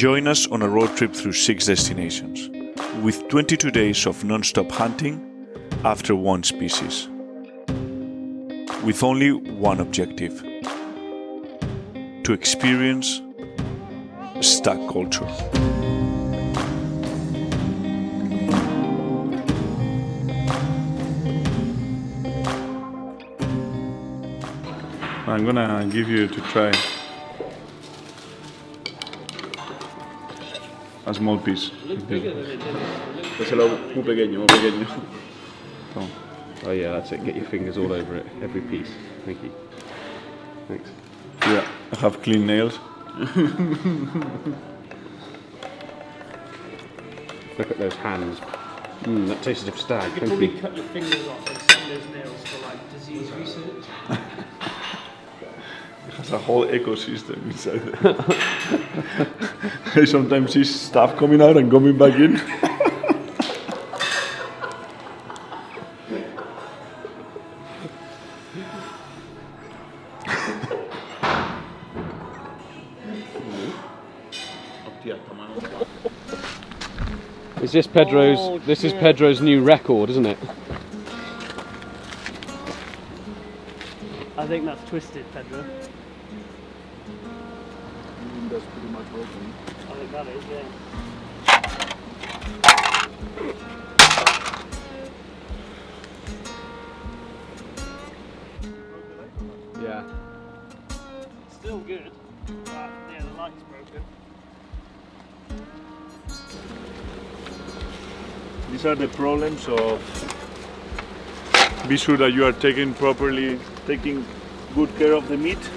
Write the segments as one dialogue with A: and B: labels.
A: Join us on a road trip through 6 destinations, with 22 days of non-stop hunting after one species, with only one objective: to experience stag culture.
B: I'm gonna give you to try a small piece.
C: Dáselo muy pequeño, muy pequeño.
B: Toma.
C: Oh yeah, that's it. Get your fingers all over it, every piece. Thank you. Thanks.
B: Yeah, I have clean nails.
C: Look at those hands. That tastes of stag.
D: You could
C: Thank
D: probably
C: you.
D: cut your fingers off and send those nails for like disease research.
B: It has a whole ecosystem inside there. I sometimes see stuff coming out and coming back in.
C: Is this Pedro's? This is Pedro's new record, isn't it?
D: I think that's twisted, Pedro.
B: That's pretty much broken.
D: I think that is, yeah.
C: Yeah.
D: Still good, but yeah, the light's broken.
B: These are the problems of be sure that you are taking good care of the meat.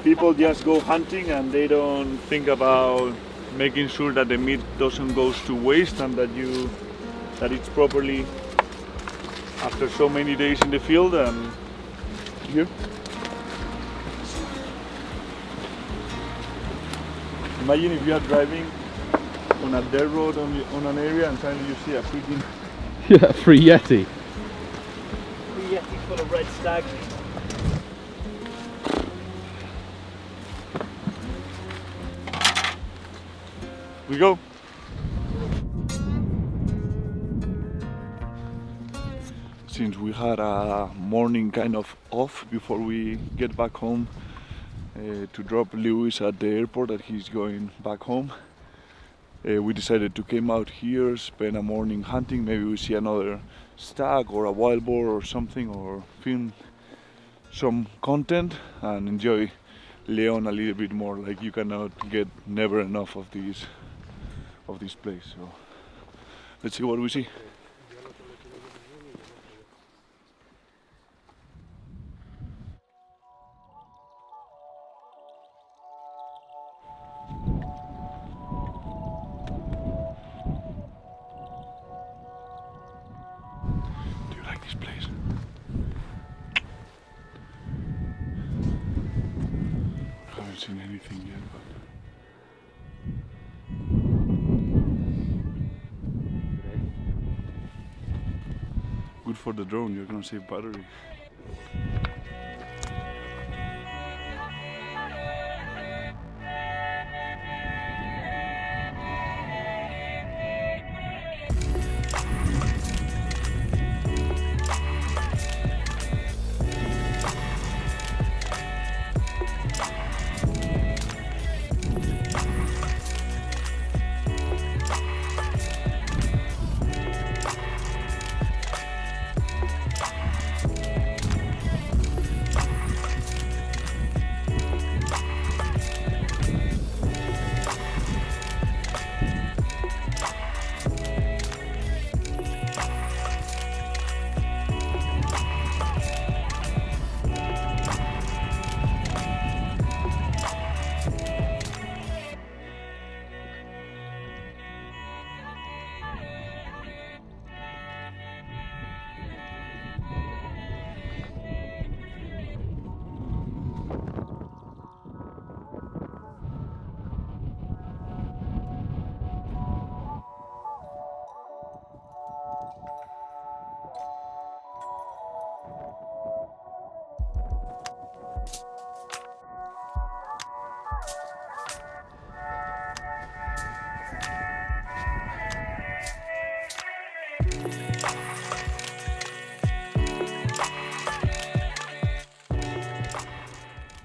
B: People just go hunting and they don't think about making sure that the meat doesn't go to waste and that it's properly after so many days in the field. And here, imagine if you are driving on a dirt road on an area and suddenly you see a freaking
C: Yeah, free Yeti.
D: Free Yeti full of red stag.
B: we go. Since we had a morning kind of off before we get back home to drop Lewis at the airport that he's going back home, we decided to come out here, spend a morning hunting. Maybe we see another stag or a wild boar or something, or film some content and enjoy Leon a little bit more. Like, you cannot get never enough of this place. So let's see what we see. Do you like this place? I haven't seen anything yet, but good for the drone. You're gonna save battery.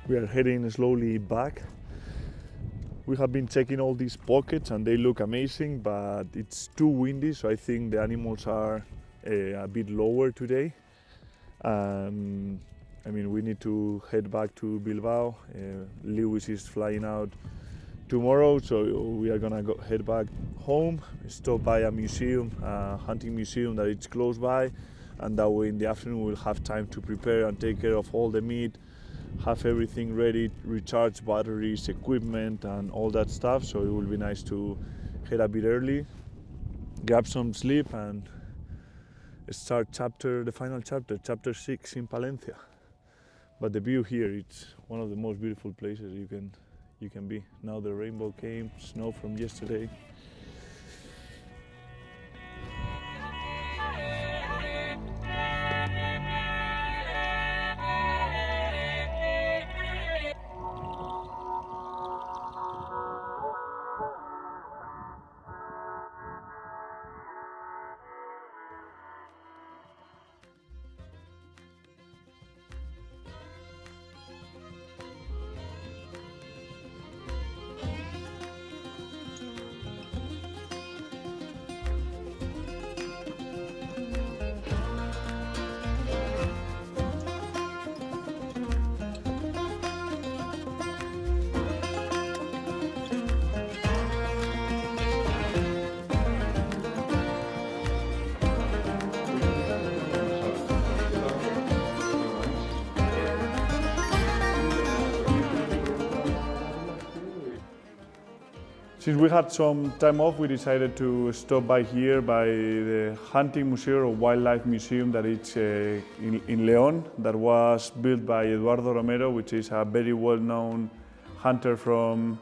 B: We are heading slowly back. We have been checking all these pockets and they look amazing, but it's too windy, so I think the animals are a bit lower today. And I mean, we need to head back to Bilbao. Lewis is flying out tomorrow, so we are gonna head back home, stop by a museum, a hunting museum that is close by, and that way in the afternoon we'll have time to prepare and take care of all the meat, have everything ready, recharge batteries, equipment and all that stuff. So it will be nice to head a bit early, grab some sleep and start the final chapter, chapter 6 in Palencia. But the view here, it's one of the most beautiful places you can be. Now the rainbow came, snow from yesterday. Since we had some time off, we decided to stop by here by the Hunting Museum or Wildlife Museum that is in León, that was built by Eduardo Romero, which is a very well-known hunter from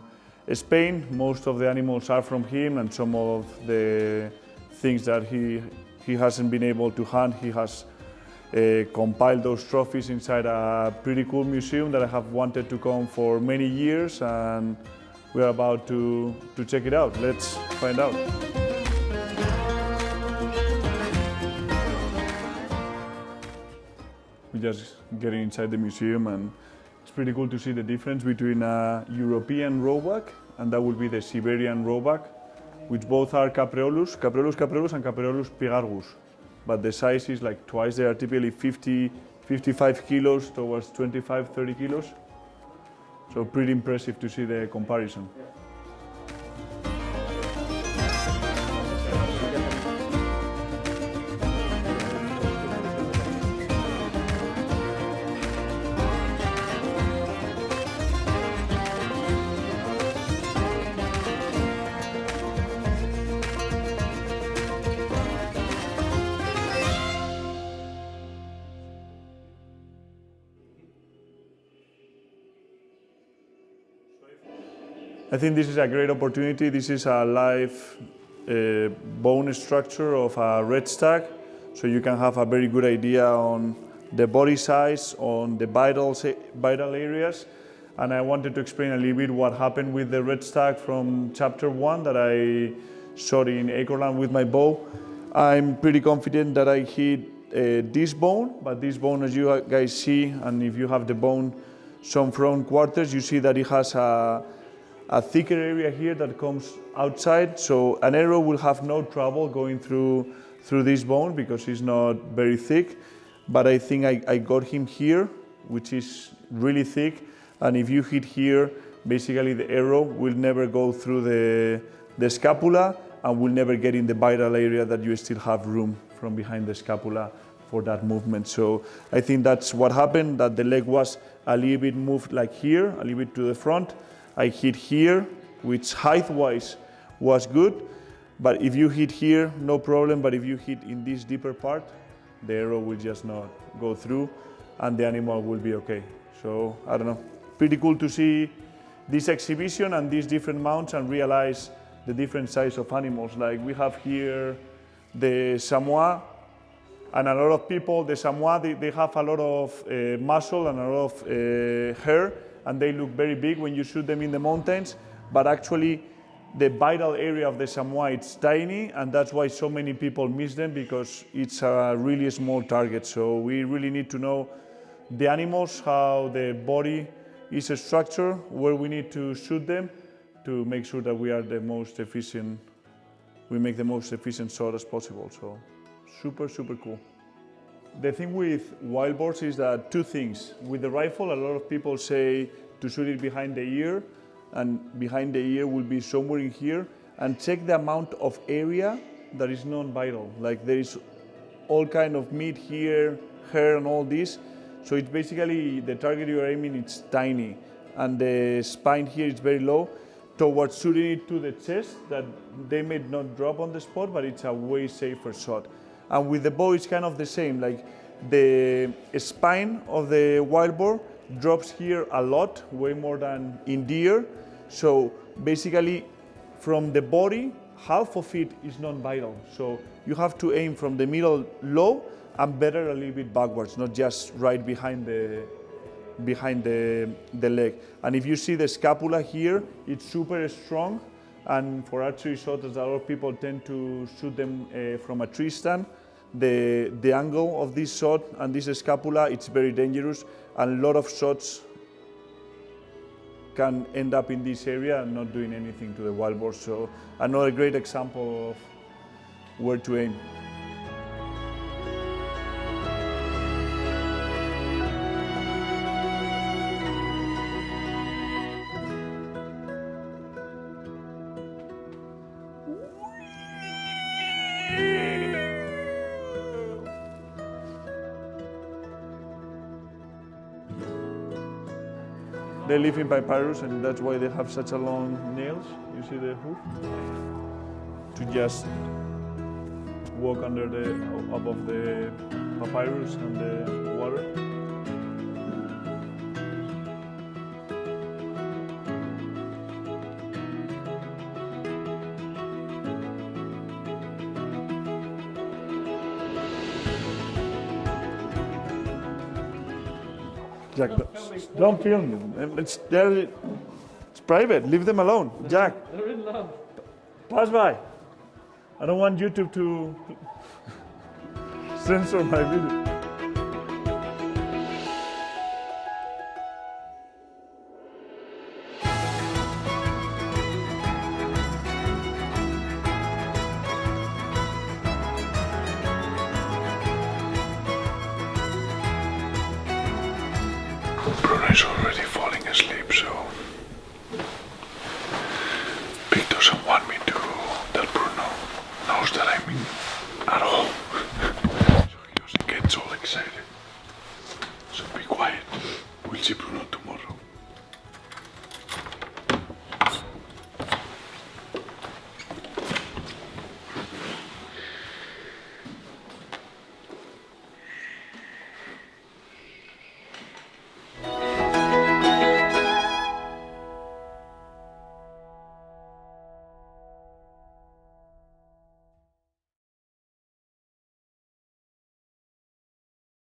B: Spain. Most of the animals are from him, and some of the things that he hasn't been able to hunt, he has compiled those trophies inside a pretty cool museum that I have wanted to come for many years, and we are about to check it out. Let's find out. We're just getting inside the museum, and it's pretty cool to see the difference between a European roebuck and that would be the Siberian roebuck, which both are Capreolus and Capreolus pygargus. But the size is like twice. They are typically 55 kilos towards 25, 30 kilos. So pretty impressive to see the comparison. I think this is a great opportunity. This is a live bone structure of a red stag, so you can have a very good idea on the body size, on the vital areas. And I wanted to explain a little bit what happened with the red stag from chapter 1 that I shot in Acorland with my bow. I'm pretty confident that I hit this bone, but this bone, as you guys see, and if you have the bone some front quarters, you see that it has a thicker area here that comes outside, so an arrow will have no trouble going through this bone because it's not very thick. But I think I got him here, which is really thick, and if you hit here, basically the arrow will never go through the scapula and will never get in the vital area that you still have room from behind the scapula for that movement. So I think that's what happened, that the leg was a little bit moved like here, a little bit to the front. I hit here, which height-wise was good, but if you hit here, no problem, but if you hit in this deeper part, the arrow will just not go through and the animal will be okay. So, I don't know, pretty cool to see this exhibition and these different mounts and realize the different size of animals. Like we have here the Samoa, and a lot of people, the Samoa, they have a lot of muscle and a lot of hair, and they look very big when you shoot them in the mountains, but actually the vital area of the Samoa, it's tiny, and that's why so many people miss them, because it's a really small target. So we really need to know the animals, how the body
A: is a structure where we need to shoot them to make sure that we are the most efficient, we make the most efficient shot as possible. So super, super cool. The thing with wild boars is that two things. With the rifle, a lot of people say to shoot it behind the ear, and behind the ear will be somewhere in here, and check the amount of area that is non-vital. Like there is all kind of meat here, hair and all this. So it's basically the target you're aiming, it's tiny. And the spine here is very low towards shooting it to the chest that they may not drop on the spot, but it's a way safer shot. And with the bow, it's kind of the same. Like the spine of the wild boar drops here a lot, way more than in deer. So basically from the body, half of it is non-vital. So you have to aim from the middle low and better a little bit backwards, not just right behind the leg. And if you see the scapula here, it's super strong. And for archery shots, a lot of people tend to shoot them from a tree stand. The angle of this shot and this scapula, it's very dangerous. And a lot of shots can end up in this area and not doing anything to the wild boar. So another great example of where to aim. They live in papyrus, and that's why they have such a long nails. You see the hoof? To just walk under above the papyrus and the water. Jack, don't film them. It's private. Leave them alone. Jack,
D: They're in love.
A: pass by. I don't want YouTube to censor my video.
B: Bruno is already falling asleep, so Pete doesn't want me to tell Bruno knows that I'm at home.